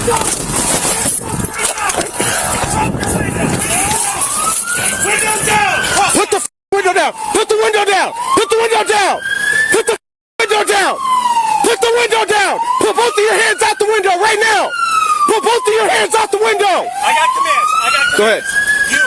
Window down! Put the window down! Put the window down! Put the window down! Put the window down! Put the window down! Put both of your hands out the window right now! Put both of your hands out the window! I got commands. Go ahead.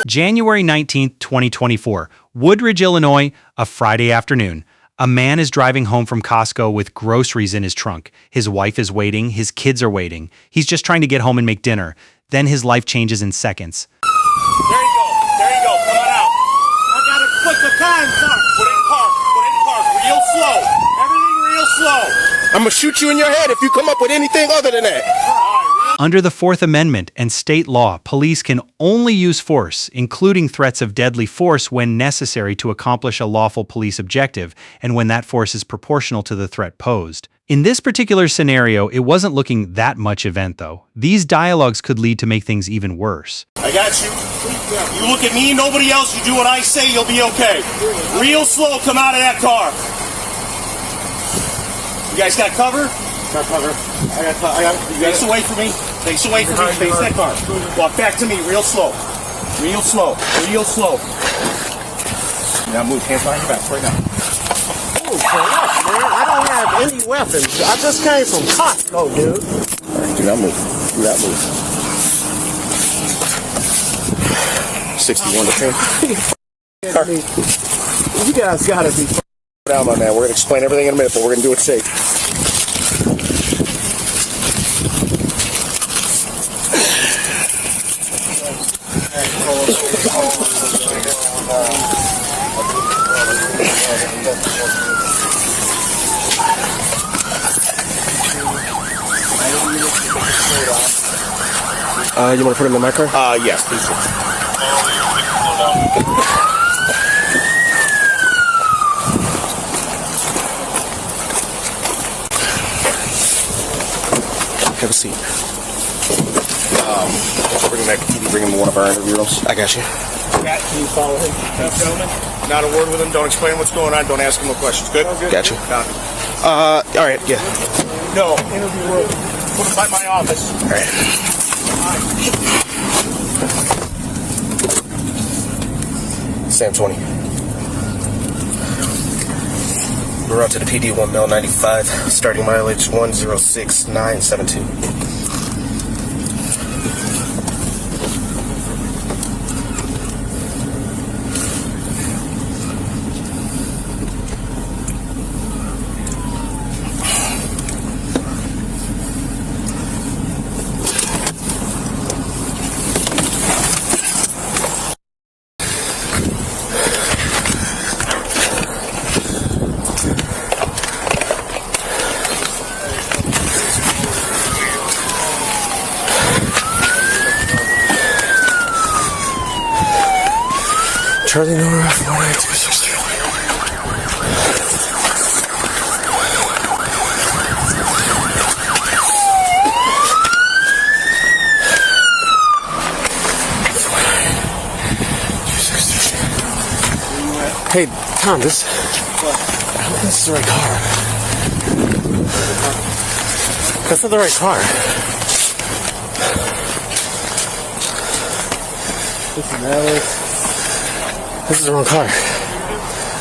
January 19th, 2024, Woodridge, Illinois, a Friday afternoon. A man is driving home from Costco with groceries in his trunk. His wife is waiting. His kids are waiting. He's just trying to get home and make dinner. Then his life changes in seconds. There you go. There you go. Come on out. I gotta put the time clock. Put it in park. Put it in park. Real slow. Everything real slow. I'm gonna shoot you in your head if you come up with anything other than that. Under the Fourth Amendment and state law, police can only use force, including threats of deadly force, when necessary to accomplish a lawful police objective and when that force is proportional to the threat posed. In this particular scenario, it wasn't looking that much event, though. These dialogues could lead to make things even worse. I got you. You look at me, nobody else. You do what I say, you'll be okay. Real slow. Come out of that car. You guys got cover? Got cover. I got Face away from me. Face away from me. Face that car. Walk back to me. Real slow. Real slow. Real slow. Now move. Hands behind your back right now. Oh, man, I don't have any weapons. I just came from Costco, dude. All right, do not move. Do not move. 61 to 10. You guys gotta be Down, my man. We're going to explain everything in a minute, but we're going to do it safe. You want to put him in my car? Yes, please. Have a seat. Bring him to one of our interview rooms. I got you. Matt, can you follow him? Gentlemen? Not a word with him. Don't explain what's going on. Don't ask him no questions. Good? Got you. All right, yeah. No, interview room. Put him by my office. All right. Sam 20. We're out to the PD 1 mil 95, starting mileage 106972. Charlie Nora 49263. Hey, Tom, this is the right car. That's not the right car. This is the wrong car.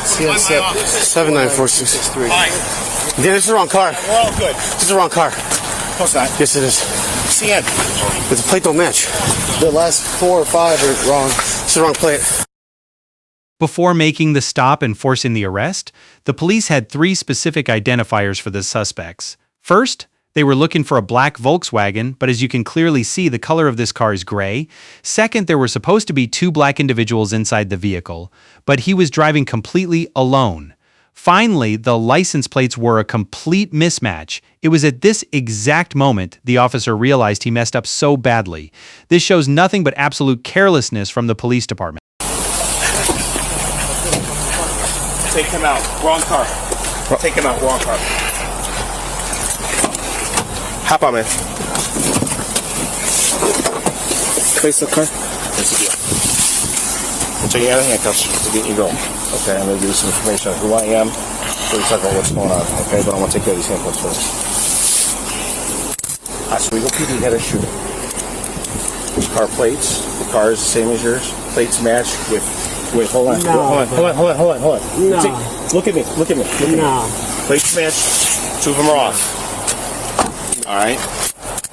CN 794663. Yeah, this is the wrong car. We're all good. This is the wrong car. No, it's not. Yes, it is. CN. The plate don't match. The last 4 or 5 are wrong. It's the wrong plate. Before making the stop and forcing the arrest, the police had 3 specific identifiers for the suspects. First, they were looking for a black Volkswagen, but as you can clearly see, the color of this car is gray. Second, there were supposed to be 2 black individuals inside the vehicle, but he was driving completely alone. Finally, the license plates were a complete mismatch. It was at this exact moment the officer realized he messed up so badly. This shows nothing but absolute carelessness from the police department. Take him out. Wrong car. Take him out. Wrong car. Hop on, man. Place the car. That's the deal. I'm taking out of handcuffs. We're getting you going. Okay, I'm going to give you some information on who I am. So we talk about what's going on. Okay, but I want to take care of these handcuffs first. Oswego PD had a shooting. Car plates. The car is the same as yours. Plates match with. Wait, hold on. No. Hold on. No. Look at me. No. Plates match. 2 of them are off. All right.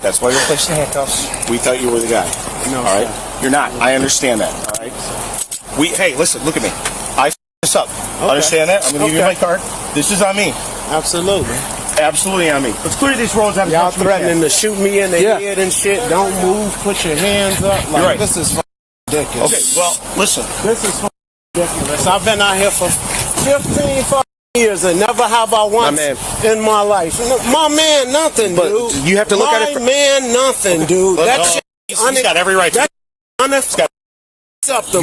That's why you're placed in handcuffs. We thought you were the guy. No. All right. Sir. You're not. I understand that. All right. Hey, listen. Look at me. I f*** this up. Okay. Understand that? I'm gonna give you my card. This is on me. Absolutely. Absolutely on me. Let's clear these roads. Y'all threatening to shoot me in the head and shit. Don't move. Put your hands up. Like, You're right. This is ridiculous. Okay. Well, listen. This is ridiculous. I've been out here for 15 fucking years and never have I once in my life. My man, nothing, But dude. you have to look at it. My man, nothing, dude. Look, That shit. he's got every right. Unacceptable.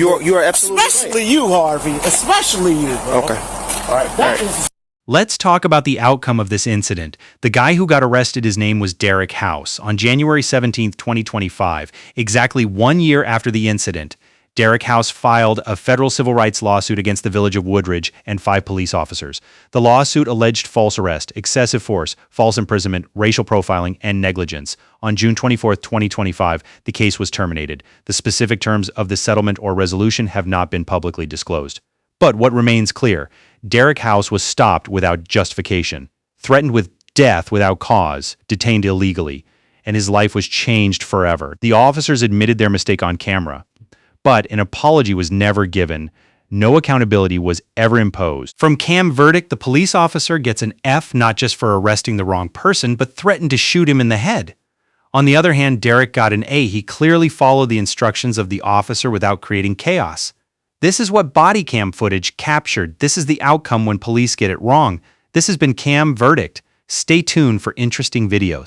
You are absolutely Especially you, Harvey. Especially you, bro. Okay. All right. That is Let's talk about the outcome of this incident. The guy who got arrested, his name was Derrick House. On January 17, 2025, exactly 1 year after the incident, Derrick House filed a federal civil rights lawsuit against the village of Woodridge and 5 police officers. The lawsuit alleged false arrest, excessive force, false imprisonment, racial profiling, and negligence. On June 24, 2025, the case was terminated. The specific terms of the settlement or resolution have not been publicly disclosed. But what remains clear, Derrick House was stopped without justification, threatened with death without cause, detained illegally, and his life was changed forever. The officers admitted their mistake on camera, but an apology was never given. No accountability was ever imposed. From Cam verdict, the police officer gets an F not just for arresting the wrong person, but threatened to shoot him in the head. On the other hand, Derrick got an A. He clearly followed the instructions of the officer without creating chaos. This is what body cam footage captured. This is the outcome when police get it wrong. This has been Cam Verdict. Stay tuned for interesting videos.